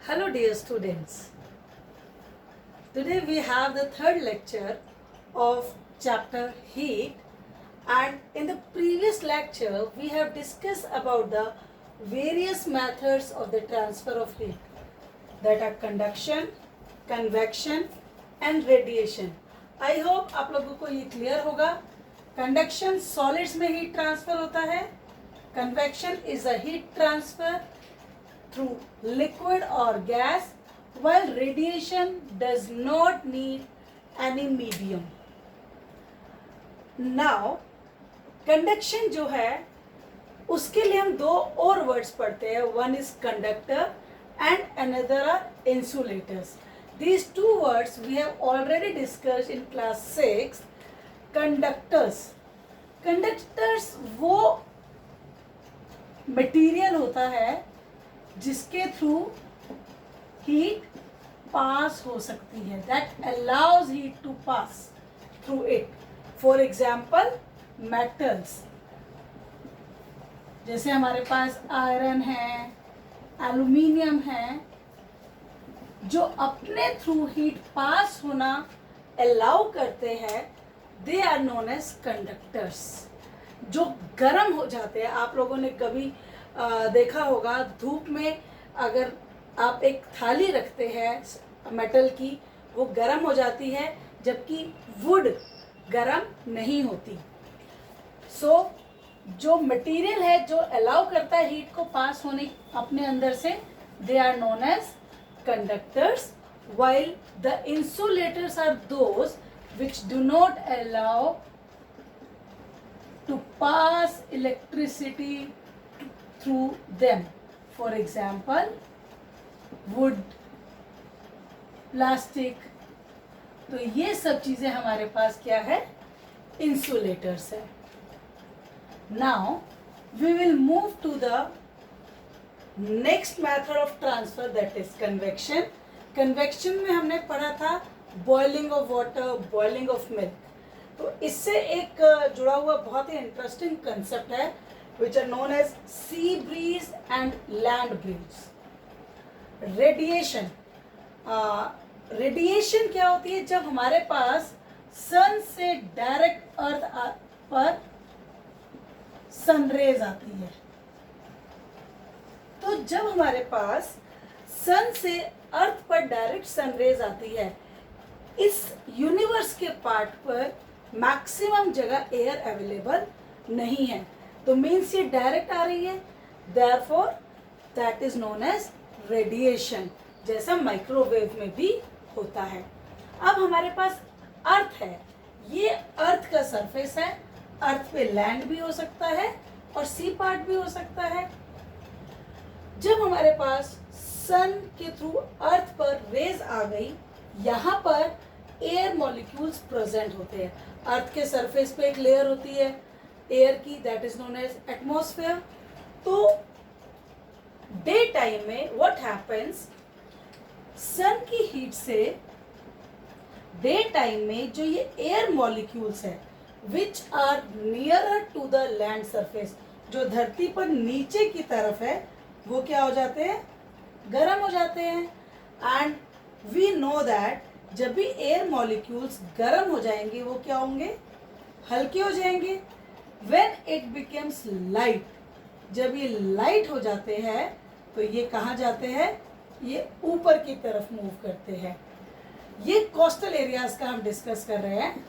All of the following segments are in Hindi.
Hello dear students. Today we have the third lecture of chapter heat, and in the previous lecture we have discussed about the various methods of the transfer of heat, that are conduction, convection and radiation. I hope आप लोगों को ये क्लियर होगा. कंडक्शन सॉलिड्स में हीट ट्रांसफर होता है. Convection is a heat transfer through liquid or gas, while radiation does not need any medium. Now conduction जो है उसके लिए हम दो और वर्ड्स पढ़ते हैं. One is conductor and another are insulators. These two words we have already discussed in class 6. Conductors वो मटेरियल होता है जिसके थ्रू हीट पास हो सकती है, that allows heat to pass through it. For example metals, जैसे हमारे पास आयरन है, एल्यूमिनियम है, जो अपने थ्रू हीट पास होना अलाउ करते हैं, they are known as conductors. जो गर्म हो जाते हैं, आप लोगों ने कभी देखा होगा धूप में अगर आप एक थाली रखते हैं मेटल की, वो गर्म हो जाती है जबकि वुड गर्म नहीं होती. सो जो मटेरियल है जो अलाउ करता है हीट को पास होने अपने अंदर से, they are known as conductors, while the insulators are those which do not allow to pass electricity through them. For example, wood, plastic. तो ये सब चीजें हमारे पास क्या है, इंसुलेटर्स है. Now we will move to the next method of transfer, that is convection. Convection में हमने पढ़ा था boiling of water, boiling of milk. तो इससे एक जुड़ा हुआ बहुत ही इंटरेस्टिंग कंसेप्ट है, which are known as sea breeze and land breeze. Radiation क्या होती है? जब हमारे पास सन से डायरेक्ट अर्थ पर सनरेज आती है. तो जब हमारे पास सन से अर्थ पर डायरेक्ट सनरेज आती है, इस यूनिवर्स के पार्ट पर मैक्सिमम जगह एयर अवेलेबल नहीं है, तो मीन्स ये डायरेक्ट आ रही है, therefore that is known as radiation, जैसा माइक्रोवेव में भी होता है. अब हमारे पास अर्थ है, ये अर्थ का सरफेस है. अर्थ पे लैंड भी हो सकता है और सी पार्ट भी हो सकता है. जब हमारे पास सन के थ्रू अर्थ पर रेज आ गई, यहाँ पर एयर मॉलिक्यूल्स प्रेजेंट होते हैं. अर्थ के सरफेस पे एक लेयर होती है एयर की, that is known as atmosphere. तो डे टाइम में व्हाट हैपेंस, सन की हीट से डे टाइम में जो ये एयर मॉलिक्यूल्स है which are nearer to the land surface, जो धरती पर नीचे की तरफ है, वो क्या हो जाते हैं, गर्म हो जाते हैं. एंड वी नो दैट जब भी एयर मॉलिक्यूल्स गर्म हो जाएंगे, वो क्या होंगे, हल्के हो जाएंगे. When it becomes light, जब ये लाइट हो जाते हैं तो ये कहाँ जाते हैं, ये ऊपर की तरफ मूव करते हैं. ये कोस्टल एरियाज का हम डिस्कस कर रहे हैं.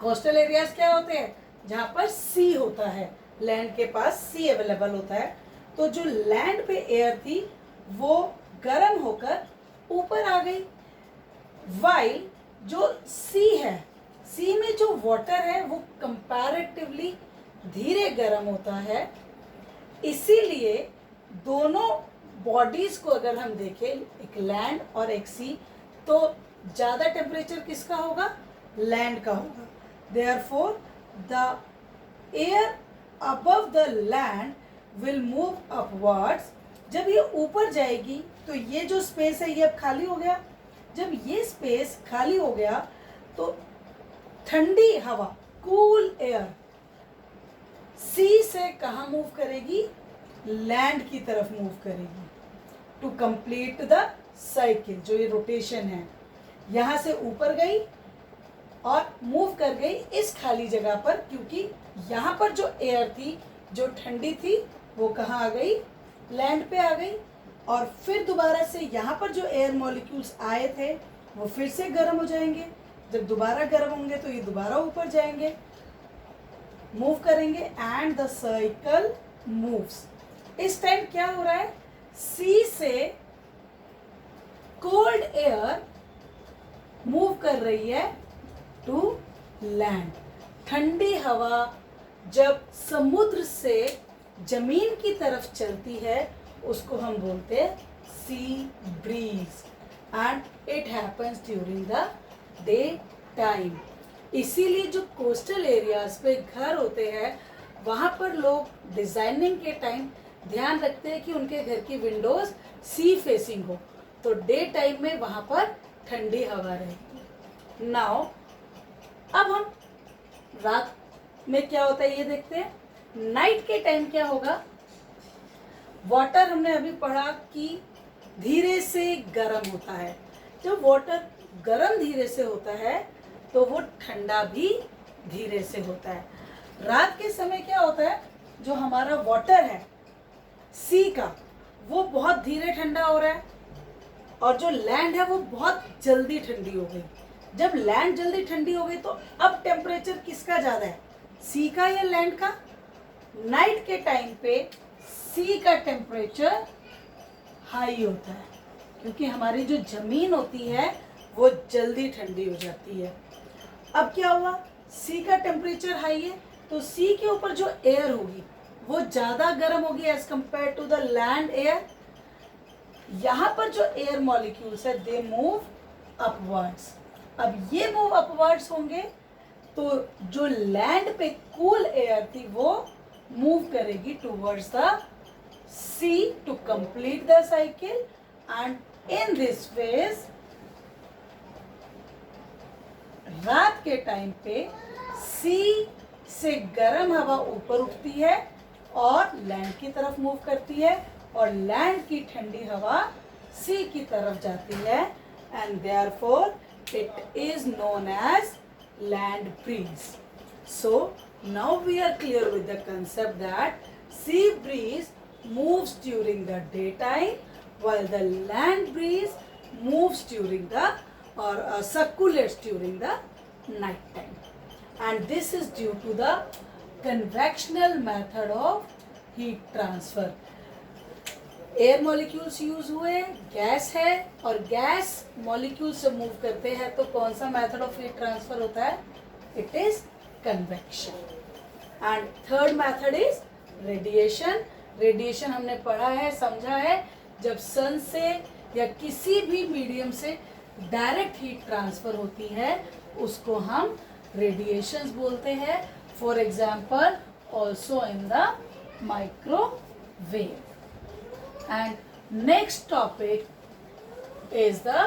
कोस्टल एरियाज क्या होते हैं, जहाँ पर सी होता है, लैंड के पास सी अवेलेबल होता है. तो जो लैंड पे एयर थी वो गर्म होकर ऊपर आ गई, वाइल जो सी है, सी में जो वाटर है वो कंपैरेटिवली धीरे गर्म होता है. इसीलिए दोनों बॉडीज को अगर हम देखें, एक लैंड और एक सी, तो ज़्यादा टेम्परेचर किसका होगा, लैंड का होगा. Therefore the air above the land will move upwards. जब ये ऊपर जाएगी तो ये जो स्पेस है ये अब खाली हो गया. जब ये स्पेस खाली हो गया तो ठंडी हवा, कूल एयर सी से कहाँ मूव करेगी, लैंड की तरफ मूव करेगी टू कंप्लीट द साइकिल। जो ये रोटेशन है यहाँ से ऊपर गई और मूव कर गई इस खाली जगह पर, क्योंकि यहाँ पर जो एयर थी जो ठंडी थी वो कहाँ आ गई, लैंड पे आ गई। और फिर दोबारा से यहाँ पर जो एयर मॉलिक्यूल्स आए थे वो फिर से गर्म हो जाएंगे। जब दोबारा गर्म होंगे तो ये दोबारा ऊपर जाएंगे, मूव करेंगे एंड द साइकिल मूव्स। इस टाइम क्या हो रहा है, सी से कोल्ड एयर मूव कर रही है टू लैंड। ठंडी हवा जब समुद्र से जमीन की तरफ चलती है उसको हम बोलते हैं sea breeze and it happens during the day time. इसीलिए जो कोस्टल एरियाज पे घर होते हैं वहाँ पर लोग डिजाइनिंग के टाइम ध्यान रखते हैं कि उनके घर की विंडोज सी फेसिंग हो, तो डे टाइम में वहाँ पर ठंडी हवा रहेगी। नाउ अब हम रात में क्या होता है ये देखते हैं। नाइट के टाइम क्या होगा, वाटर हमने अभी पढ़ा कि धीरे से गर्म होता है। जब वाटर गर्म धीरे से होता है तो वो ठंडा भी धीरे से होता है। रात के समय क्या होता है, जो हमारा वाटर है सी का वो बहुत धीरे ठंडा हो रहा है और जो लैंड है वो बहुत जल्दी ठंडी हो गई। जब लैंड जल्दी ठंडी हो गई तो अब टेम्परेचर किसका ज़्यादा है, सी का या लैंड का। नाइट के टाइम पे सी का टेम्परेचर हाई होता है क्योंकि हमारी जो ज़मीन होती है वो जल्दी ठंडी हो जाती है। अब क्या हुआ, सी का टेम्परेचर हाई है तो सी के ऊपर जो एयर होगी वो ज़्यादा गर्म होगी as compare to the land air. यहाँ पर जो एयर मॉलिक्यूल्स है दे मूव अपवर्ड्स। अब ये मूव अपवर्ड्स होंगे तो जो लैंड पे कूल एयर थी वो मूव करेगी towards the sea to complete the cycle and in this phase रात के टाइम पे सी से गर्म हवा ऊपर उठती है और लैंड की तरफ मूव करती है और लैंड की ठंडी हवा सी की तरफ जाती है and therefore it is known as land breeze. So now we are clear with the concept that sea breeze moves during the daytime while the land breeze moves during the circulates during the night time, and this is due to the convectional method of heat transfer. Air molecules use हुए, गैस है और गैस मॉलिक्यूल से मूव करते हैं तो कौन सा मेथड ऑफ हीट ट्रांसफर होता है, it is convection. And third method is radiation. Radiation हमने पढ़ा है, समझा है, जब सन से या किसी भी मीडियम से डायरेक्ट हीट ट्रांसफर होती है उसको हम रेडिएशंस बोलते हैं। For example also in the microwave. And next topic is the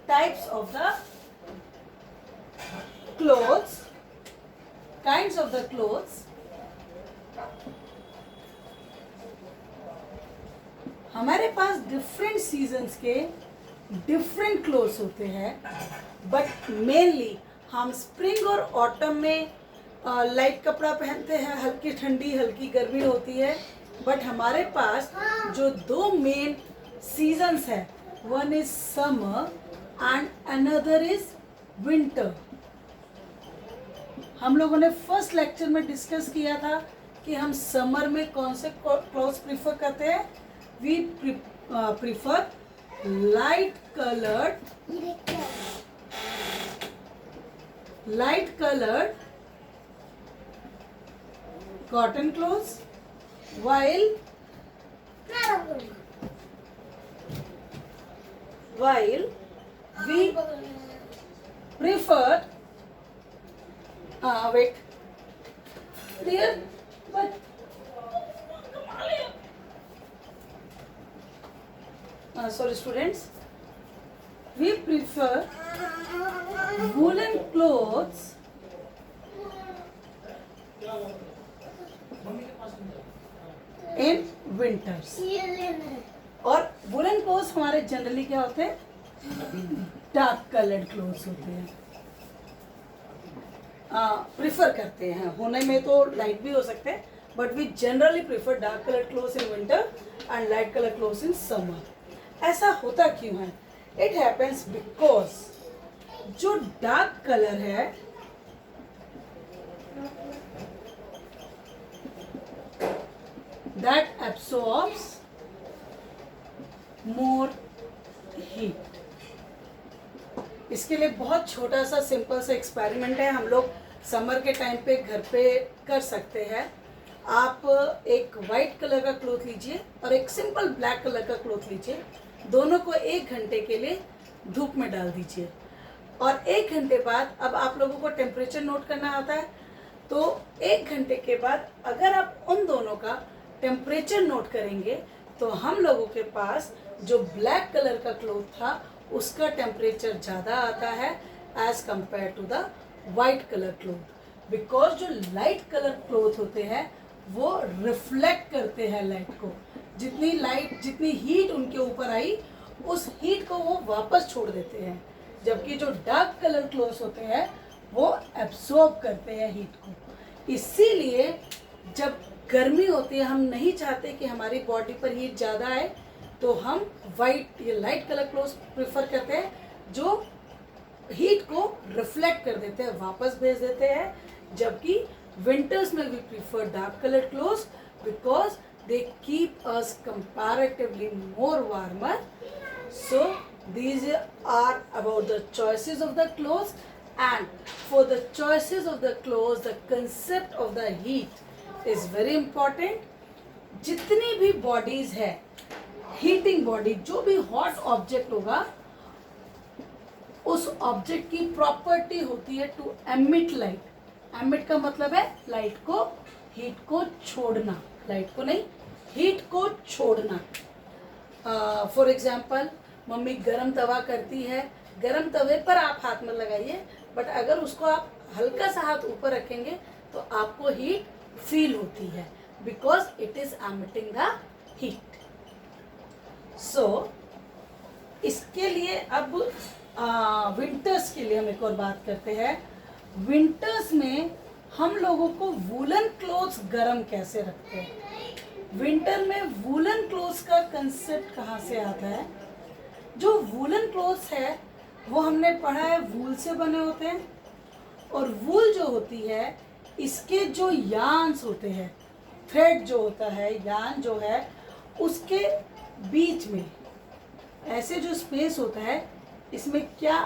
types of the clothes, kinds of the clothes. हमारे पास डिफरेंट सीजन्स के डिफरेंट क्लोथ्स होते हैं, बट मेनली हम स्प्रिंग और ऑटम में लाइट कपड़ा पहनते हैं, हल्की ठंडी हल्की गर्मी होती है। बट हमारे पास जो दो मेन सीजन्स है, one is summer and another is winter. हम लोगों ने फर्स्ट लेक्चर में डिस्कस किया था कि हम समर में कौन से क्लॉथ्स प्रीफर करते हैं। We prefer light coloured cotton clothes while we prefer wait there but sorry students, we prefer woolen clothes in winters. और वुलन क्लोथ्स हमारे जनरली क्या होते हैं, डार्क कलर्ड क्लोथ्स होते हैं, प्रिफर करते हैं। होने में तो लाइट भी हो सकते हैं, but we generally prefer dark coloured clothes in winter and light colour clothes in summer. ऐसा होता क्यों है? इट हैपेंस बिकॉज जो डार्क कलर है दैट एब्सॉर्ब्स मोर हीट। इसके लिए बहुत छोटा सा सिंपल सा एक्सपेरिमेंट है, हम लोग समर के टाइम पे घर पे कर सकते हैं। आप एक वाइट कलर का क्लॉथ लीजिए और एक सिंपल ब्लैक कलर का क्लॉथ लीजिए, दोनों को 1 घंटे के लिए धूप में डाल दीजिए और 1 घंटे बाद, अब आप लोगों को टेम्परेचर नोट करना आता है, तो 1 घंटे के बाद अगर आप उन दोनों का टेम्परेचर नोट करेंगे तो हम लोगों के पास जो ब्लैक कलर का क्लॉथ था उसका टेम्परेचर ज़्यादा आता है as compare to the white colour cloth. Because जो लाइट कलर क्लॉथ होते हैं वो रिफ्लेक्ट करते हैं लाइट को, जितनी लाइट जितनी हीट उनके ऊपर आई उस हीट को वो वापस छोड़ देते हैं, जबकि जो डार्क कलर क्लॉथ्स होते हैं वो एब्सॉर्ब करते हैं हीट को। इसीलिए जब गर्मी होती है, हम नहीं चाहते कि हमारी बॉडी पर हीट ज़्यादा आए, तो हम वाइट या लाइट कलर क्लोथ्स प्रेफर करते हैं जो हीट को रिफ्लेक्ट कर देते हैं, वापस भेज देते हैं। जबकि विंटर्स में we prefer dark colour clothes because they keep us comparatively more warmer. So these are about the choices of the clothes, and for the choices of the clothes the concept of the heat is very important। जितनी भी बॉडीज है, हीटिंग बॉडी, जो भी हॉट ऑब्जेक्ट होगा उस ऑब्जेक्ट की प्रॉपर्टी होती है टू एमिट लाइट। एमिट का मतलब है लाइट को, हीट को छोड़ना, लाइट को नहीं, हीट को छोड़ना। फॉर एग्जाम्पल, मम्मी गरम तवा करती है, गरम तवे पर आप हाथ में लगाइए, बट अगर उसको आप हल्का सा हाथ ऊपर रखेंगे तो आपको हीट फील होती है because it is emitting the heat. So इसके लिए अब विंटर्स के लिए हम एक और बात करते हैं। विंटर्स में हम लोगों को वूलन क्लोथ्स गरम कैसे रखते हैं? विंटर में वूलन क्लोथ्स का कंसेप्ट कहाँ से आता है? जो वूलन क्लोथ्स है वो हमने पढ़ा है वूल से बने होते हैं, और वूल जो होती है इसके जो यार्न्स होते हैं, थ्रेड जो होता है, यार्न जो है, उसके बीच में ऐसे जो स्पेस होता है इसमें क्या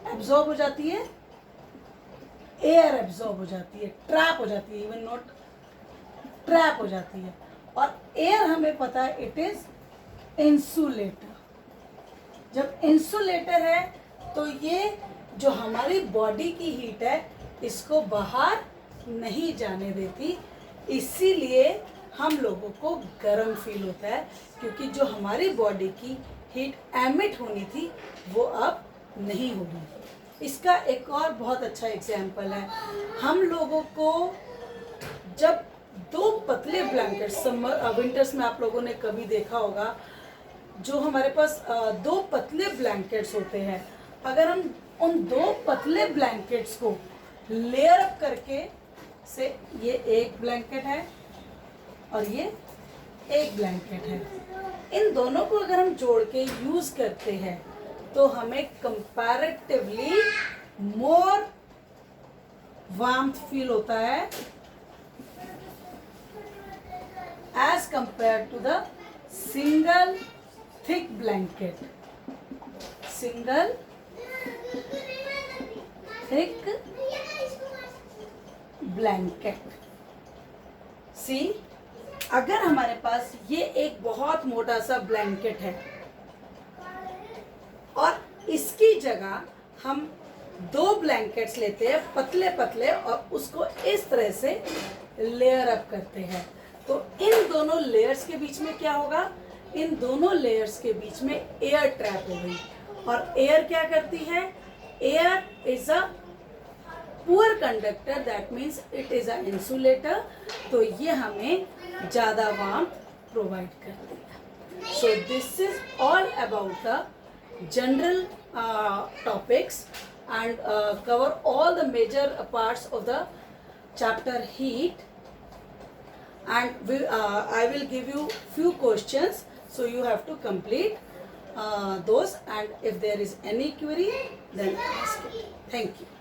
एब्जॉर्ब हो जाती है? एयर एब्जॉर्ब हो जाती है, ट्रैप हो जाती है, इवन नॉट ट्रैप हो जाती है। और एयर हमें पता है इट इज इंसुलेटर। जब इंसुलेटर है तो ये जो हमारी बॉडी की हीट है इसको बाहर नहीं जाने देती, इसीलिए हम लोगों को गर्म फील होता है, क्योंकि जो हमारी बॉडी की हीट एमिट होनी थी वो अब नहीं होगी। इसका एक और बहुत अच्छा एग्जाम्पल है, हम लोगों को जब 2 पतले ब्लैंकेट, समर विंटर्स में आप लोगों ने कभी देखा होगा, जो हमारे पास 2 पतले ब्लैंकेट्स होते हैं, अगर हम उन 2 पतले ब्लैंकेट्स को लेयर अप करके, से ये एक ब्लैंकेट है और ये एक ब्लैंकेट है, इन दोनों को अगर हम जोड़ के यूज करते हैं तो हमें कंपैरेटिवली मोर वार्मथ फील होता है as compare to the single thick blanket. Single thick blanket. See, अगर हमारे पास ये एक बहुत मोटा सा ब्लैंकेट है और इसकी जगह हम 2 ब्लैंकेट्स लेते हैं पतले पतले और उसको इस तरह से लेयर अप करते हैं, तो इन दोनों लेयर्स के बीच में क्या होगा? इन दोनों लेयर्स के बीच में एयर ट्रैप हो गई। और एयर क्या करती है? Air is a poor conductor that means it is a insulator, तो ये हमें ज़्यादा वार्मथ प्रोवाइड करती है. So this is all about the general topics and cover all the major parts of the chapter heat, and I will give you few questions, so you have to complete those, and if there is any query then ask it. Thank you.